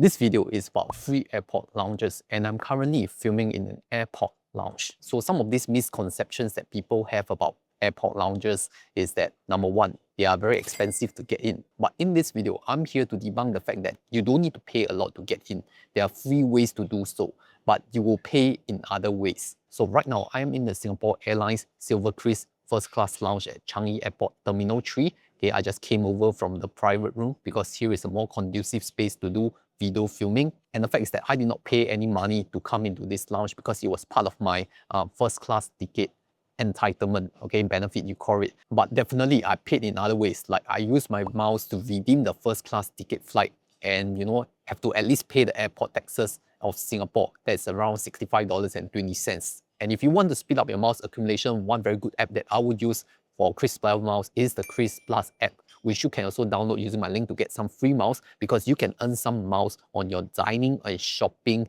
This video is about free airport lounges, and I'm currently filming in an airport lounge. So some of these misconceptions that people have about airport lounges is that number one, they are very expensive to get in. But in this video, I'm here to debunk the fact that you don't need to pay a lot to get in. There are free ways to do so, but you will pay in other ways. So right now, I am in the Singapore Airlines SilverKris first class lounge at Changi Airport Terminal 3. Okay, I just came over from the private room because here is a more conducive space to do video filming. And the fact is that I did not pay any money to come into this lounge because it was part of my first class ticket entitlement, okay, benefit you call it. But definitely I paid in other ways, like I used my miles to redeem the first class ticket flight and have to at least pay the airport taxes of Singapore. That's around $65.20. And if you want to speed up your miles accumulation, one very good app that I would use for KrisPlus miles is the Kris Plus app, which you can also download using my link to get some free miles because you can earn some miles on your dining and shopping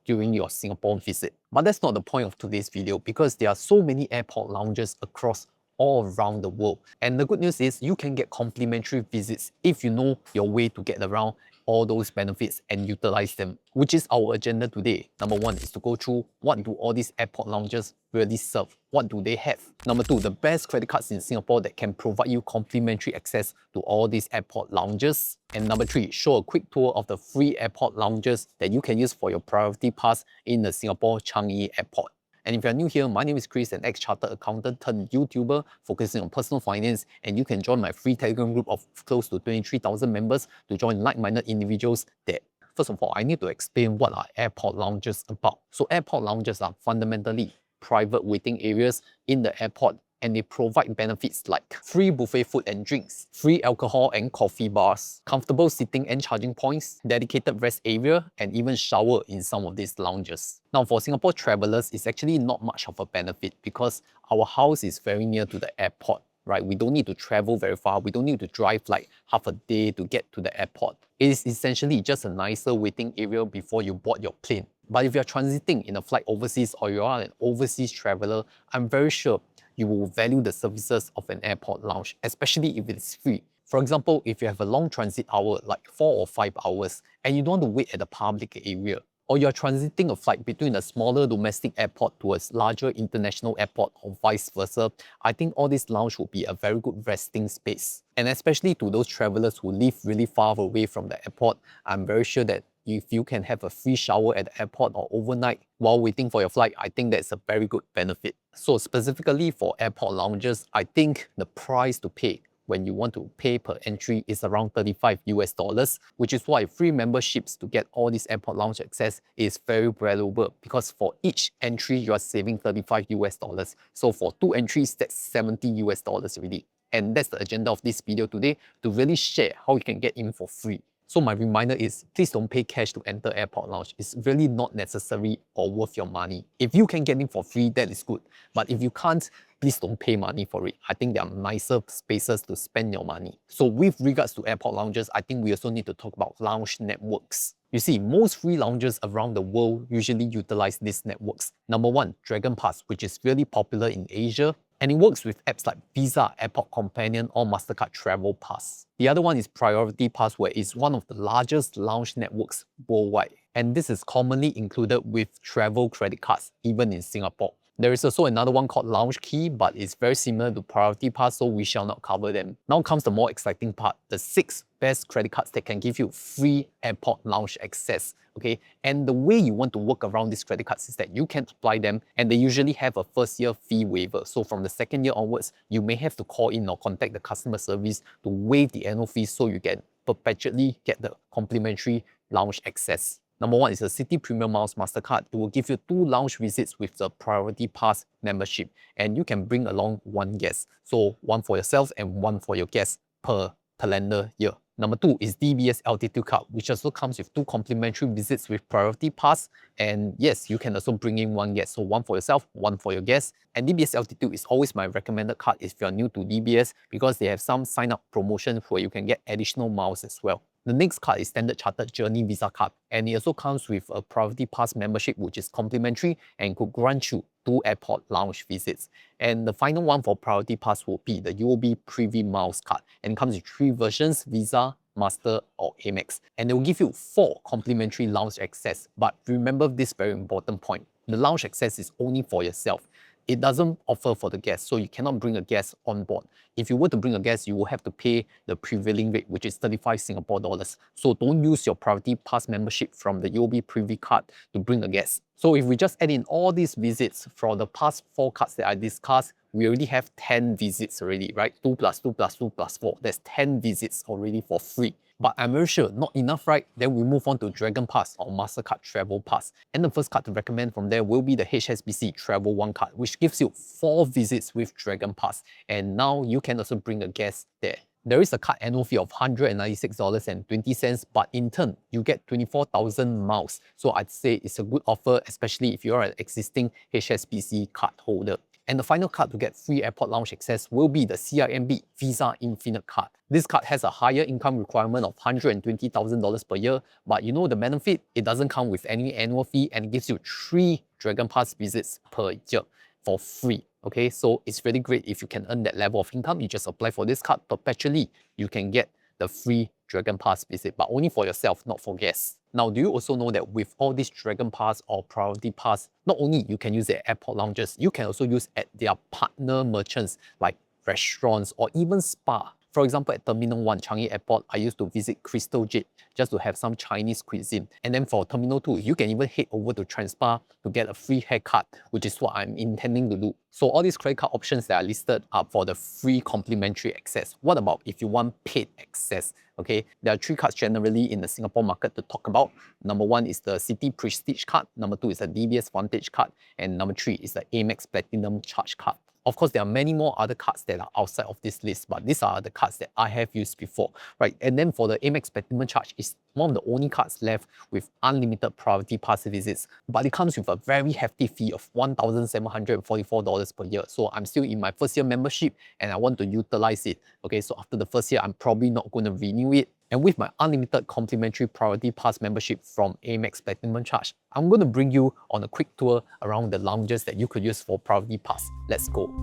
during your Singapore visit. But that's not the point of today's video because there are so many airport lounges across all around the world. And the good news is you can get complimentary visits if you know your way to get around all those benefits and utilize them, which is our agenda today. Number one is to go through what do all these airport lounges really serve, what do they have. Number two, the best credit cards in Singapore that can provide you complimentary access to all these airport lounges. And number three, show a quick tour of the free airport lounges that you can use for your priority pass in the Singapore Changi Airport. And if you're new here, my name is Chris, an ex-chartered accountant turned YouTuber focusing on personal finance, and you can join my free Telegram group of close to 23,000 members to join like-minded individuals there. First of all, I need to explain what are airport lounges about. So airport lounges are fundamentally private waiting areas in the airport, and they provide benefits like free buffet food and drinks, free alcohol and coffee bars, comfortable sitting and charging points, dedicated rest area, and even shower in some of these lounges. Now for Singapore travelers, it's actually not much of a benefit because our house is very near to the airport, right? We don't need to travel very far. We don't need to drive like half a day to get to the airport. It is essentially just a nicer waiting area before you board your plane. But if you're transiting in a flight overseas or you are an overseas traveler, I'm very sure you will value the services of an airport lounge, especially if it's free. For example, if you have a long transit hour, like 4 or 5 hours, and you don't want to wait at the public area, or you're transiting a flight between a smaller domestic airport to a larger international airport or vice versa, I think all this lounge will be a very good resting space. And especially to those travelers who live really far away from the airport, I'm very sure that if you can have a free shower at the airport or overnight while waiting for your flight, I think that's a very good benefit. So specifically for airport lounges, I think the price to pay when you want to pay per entry is around $35 US, which is why free memberships to get all this airport lounge access is very valuable because for each entry, you are saving $35 US. So for 2 entries, that's $70 US already. And that's the agenda of this video today, to really share how you can get in for free. So my reminder is, please don't pay cash to enter airport lounge. It's really not necessary or worth your money. If you can get in for free, that is good. But if you can't, please don't pay money for it. I think there are nicer spaces to spend your money. So with regards to airport lounges, I think we also need to talk about lounge networks. You see, most free lounges around the world usually utilize these networks. Number one, DragonPass, which is really popular in Asia, and it works with apps like Visa, Airport Companion, or MasterCard Travel Pass. The other one is Priority Pass, where it's one of the largest lounge networks worldwide. And this is commonly included with travel credit cards, even in Singapore. There is also another one called Lounge Key, but it's very similar to Priority Pass, so we shall not cover them. Now comes the more exciting part, the 6 best credit cards that can give you free airport lounge access. Okay, and the way you want to work around these credit cards is that you can apply them, and they usually have a first-year fee waiver. So from the second year onwards, you may have to call in or contact the customer service to waive the annual fee so you can perpetually get the complimentary lounge access. Number one is a City Premium Miles MasterCard. It will give you 2 lounge visits with the Priority Pass membership, and you can bring along 1 guest. So 1 for yourself and 1 for your guests per calendar year. Number 2 is DBS Altitude Card, which also comes with 2 complimentary visits with Priority Pass. And yes, you can also bring in 1 guest. So 1 for yourself, 1 for your guests. And DBS Altitude is always my recommended card if you're new to DBS because they have some sign-up promotions where you can get additional miles as well. The next card is Standard Chartered Journey Visa card, and it also comes with a Priority Pass membership, which is complimentary and could grant you 2 airport lounge visits. And the final one for Priority Pass will be the UOB Privy Miles card, and comes with 3 versions: Visa, Master, or Amex. And they will give you 4 complimentary lounge access. But remember this very important point. The lounge access is only for yourself. It doesn't offer for the guests, so you cannot bring a guest on board. If you were to bring a guest, you will have to pay the prevailing rate, which is 35 Singapore dollars. So don't use your Priority Pass membership from the UOB Privy card to bring a guest. So if we just add in all these visits from the past 4 cards that I discussed, we already have 10 visits already, right? 2 plus 2 plus 2 plus 4. That's 10 visits already for free. But I'm very sure not enough, right? Then we move on to Dragon Pass or MasterCard Travel Pass. And the first card to recommend from there will be the HSBC Travel One card, which gives you 4 visits with Dragon Pass. And now you can also bring a guest there. There is a card annual fee of $196.20, but in turn, you get 24,000 miles. So I'd say it's a good offer, especially if you're an existing HSBC card holder. And the final card to get free airport lounge access will be the CIMB Visa Infinite card. This card has a higher income requirement of $120,000 per year, but you know the benefit? It doesn't come with any annual fee and it gives you 3 Dragon Pass visits per year for free. Okay, so it's really great if you can earn that level of income. You just apply for this card perpetually. You can get the free Dragon Pass visit, but only for yourself, not for guests. Now, do you also know that with all these Dragon Pass or Priority Pass, not only you can use their airport lounges, you can also use at their partner merchants like restaurants or even spa. For example, at Terminal 1, Changi Airport, I used to visit Crystal Jade just to have some Chinese cuisine. And then for Terminal 2, you can even head over to Transpa to get a free haircut, which is what I'm intending to do. So all these credit card options that are listed are for the free complimentary access. What about if you want paid access? Okay, there are 3 cards generally in the Singapore market to talk about. Number 1 is the City Prestige card. Number 2 is the DBS Vantage card. And number 3 is the Amex Platinum Charge card. Of course, there are many more other cards that are outside of this list, but these are the cards that I have used before, right? And then for the Amex Platinum Charge, it's one of the only cards left with unlimited Priority Pass visits, but it comes with a very hefty fee of $1,744 per year. So I'm still in my first year membership and I want to utilize it. Okay, so after the first year, I'm probably not going to renew it. And with my unlimited complimentary Priority Pass membership from Amex Platinum Charge, I'm going to bring you on a quick tour around the lounges that you could use for Priority Pass. Let's go.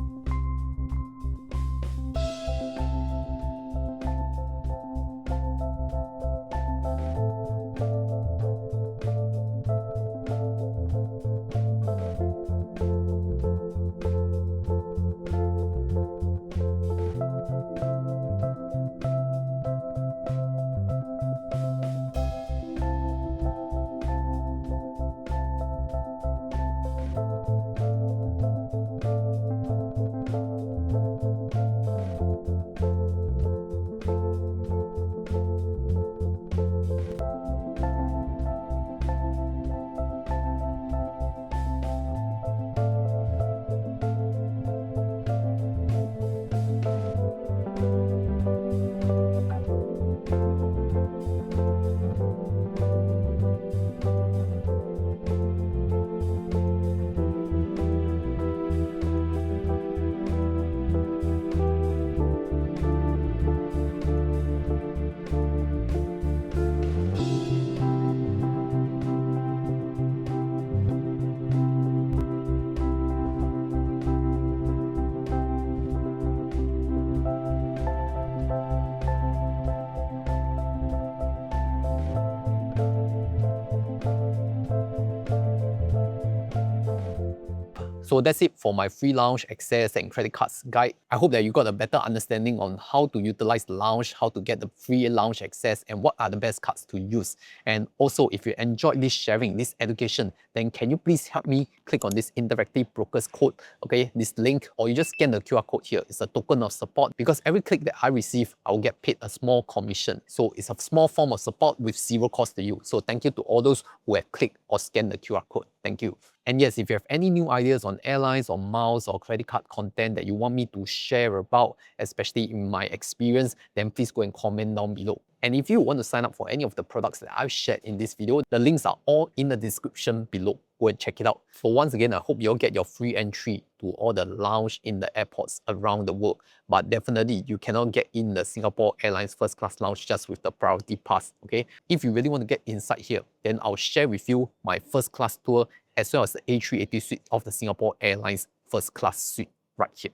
So that's it for my free lounge access and credit cards guide. I hope that you got a better understanding on how to utilize the lounge, how to get the free lounge access, and what are the best cards to use. And also, if you enjoyed this sharing, this education, then can you please help me click on this interactive brokers code, okay, this link, or you just scan the QR code here. It's a token of support because every click that I receive, I will get paid a small commission. So it's a small form of support with 0 cost to you. So thank you to all those who have clicked or scanned the QR code. Thank you. And yes, if you have any new ideas on airlines or miles or credit card content that you want me to share about, especially in my experience, then please go and comment down below. And if you want to sign up for any of the products that I've shared in this video, the links are all in the description below. Go and check it out. So once again, I hope you all get your free entry to all the lounge in the airports around the world. But definitely, you cannot get in the Singapore Airlines first class lounge just with the Priority Pass, okay? If you really want to get inside here, then I'll share with you my first class tour as well as the A380 suite of the Singapore Airlines first class suite right here.